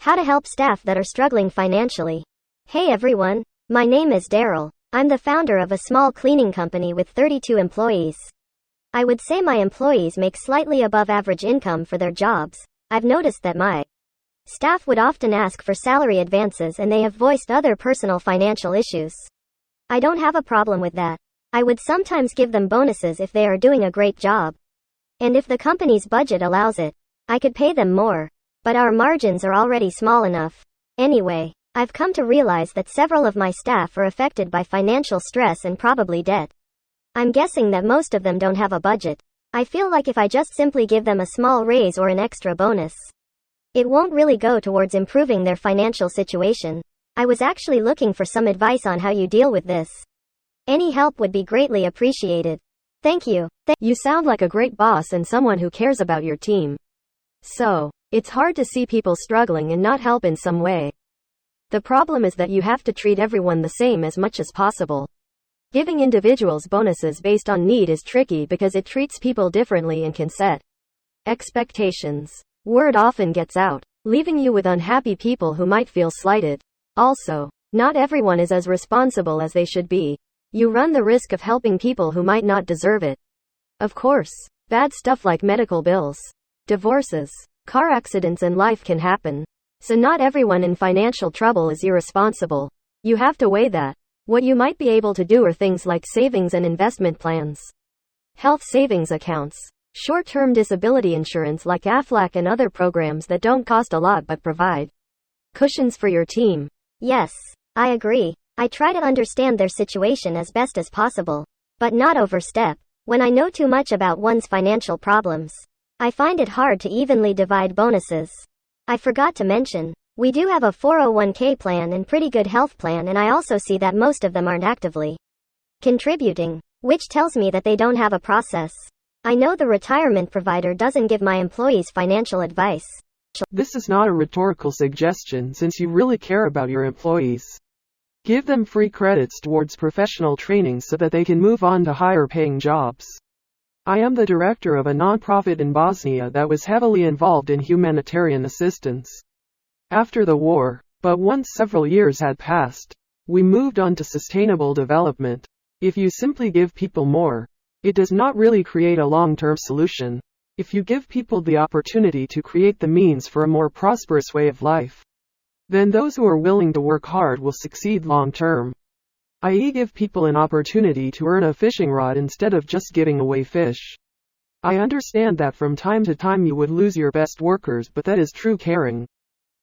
How to help staff that are struggling financially. Hey everyone, my name is Daryl. I'm the founder of a small cleaning company with 32 employees. I would say my employees make slightly above average income for their jobs. I've noticed that my staff would often ask for salary advances and they have voiced other personal financial issues. I don't have a problem with that. I would sometimes give them bonuses if they are doing a great job. And if the company's budget allows it, I could pay them more. But our margins are already small enough. Anyway, I've come to realize that several of my staff are affected by financial stress and probably debt. I'm guessing that most of them don't have a budget. I feel like if I just simply give them a small raise or an extra bonus, it won't really go towards improving their financial situation. I was actually looking for some advice on how you deal with this. Any help would be greatly appreciated. Thank you. You sound like a great boss and someone who cares about your team. So, it's hard to see people struggling and not help in some way. The problem is that you have to treat everyone the same as much as possible. Giving individuals bonuses based on need is tricky because it treats people differently and can set expectations. Word often gets out, leaving you with unhappy people who might feel slighted. Also, not everyone is as responsible as they should be. You run the risk of helping people who might not deserve it. Of course, bad stuff like medical bills, divorces, car accidents and life can happen. So not everyone in financial trouble is irresponsible. You have to weigh that. What you might be able to do are things like savings and investment plans, health savings accounts, short-term disability insurance like AFLAC and other programs that don't cost a lot but provide cushions for your team. Yes, I agree. I try to understand their situation as best as possible, but not overstep. When I know too much about one's financial problems, I find it hard to evenly divide bonuses. I forgot to mention, we do have a 401k plan and pretty good health plan, and I also see that most of them aren't actively contributing, which tells me that they don't have a process. I know the retirement provider doesn't give my employees financial advice. This is not a rhetorical suggestion since you really care about your employees. Give them free credits towards professional training so that they can move on to higher paying jobs. I am the director of a nonprofit in Bosnia that was heavily involved in humanitarian assistance after the war, but once several years had passed, we moved on to sustainable development. If you simply give people more, it does not really create a long-term solution. If you give people the opportunity to create the means for a more prosperous way of life, then those who are willing to work hard will succeed long-term. I.e., give people an opportunity to earn a fishing rod instead of just giving away fish. I understand that from time to time you would lose your best workers, but that is true caring.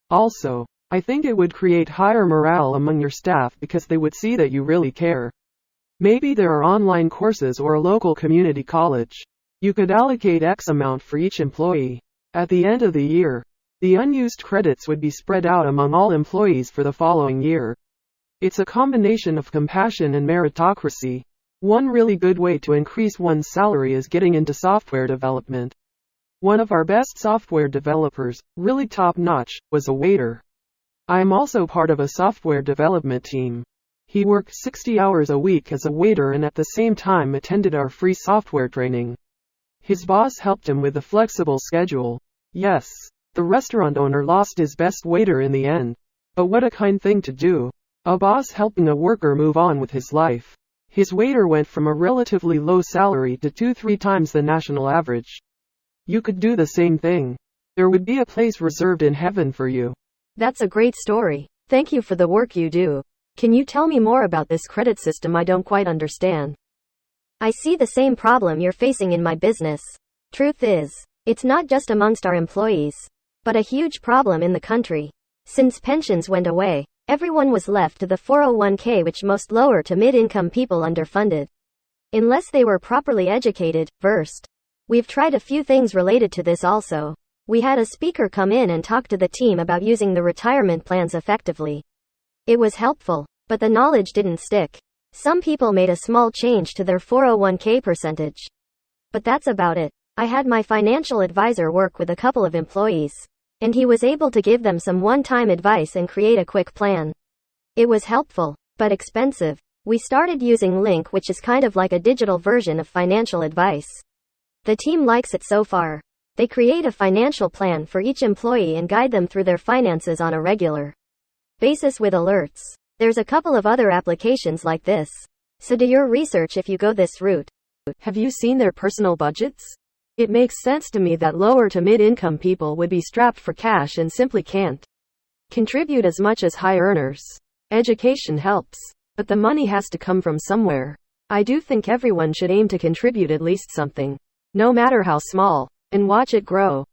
Also, I think it would create higher morale among your staff because they would see that you really care. Maybe there are online courses or a local community college. You could allocate X amount for each employee. At the end of the year, the unused credits would be spread out among all employees for the following year. It's a combination of compassion and meritocracy. One really good way to increase one's salary is getting into software development. One of our best software developers, really top-notch, was a waiter. I am also part of a software development team. He worked 60 hours a week as a waiter and at the same time attended our free software training. His boss helped him with a flexible schedule. Yes, the restaurant owner lost his best waiter in the end. But what a kind thing to do. A boss helping a worker move on with his life. His waiter went from a relatively low salary to 2-3 times the national average. You could do the same thing. There would be a place reserved in heaven for you. That's a great story. Thank you for the work you do. Can you tell me more about this credit system? I don't quite understand. I see the same problem you're facing in my business. Truth is, it's not just amongst our employees, but a huge problem in the country. Since pensions went away, everyone was left to the 401k, which most lower to mid-income people underfunded, unless they were properly educated, versed. We've tried a few things related to this also. We had a speaker come in and talk to the team about using the retirement plans effectively. It was helpful, but the knowledge didn't stick. Some people made a small change to their 401k percentage, but that's about it. I had my financial advisor work with a couple of employees, and he was able to give them some one-time advice and create a quick plan. It was helpful, but expensive. We started using Link, which is kind of like a digital version of financial advice. The team likes it so far. They create a financial plan for each employee and guide them through their finances on a regular basis with alerts. There's a couple of other applications like this. So do your research if you go this route. Have you seen their personal budgets? It makes sense to me that lower to mid-income people would be strapped for cash and simply can't contribute as much as high earners. Education helps, but the money has to come from somewhere. I do think everyone should aim to contribute at least something, no matter how small, and watch it grow.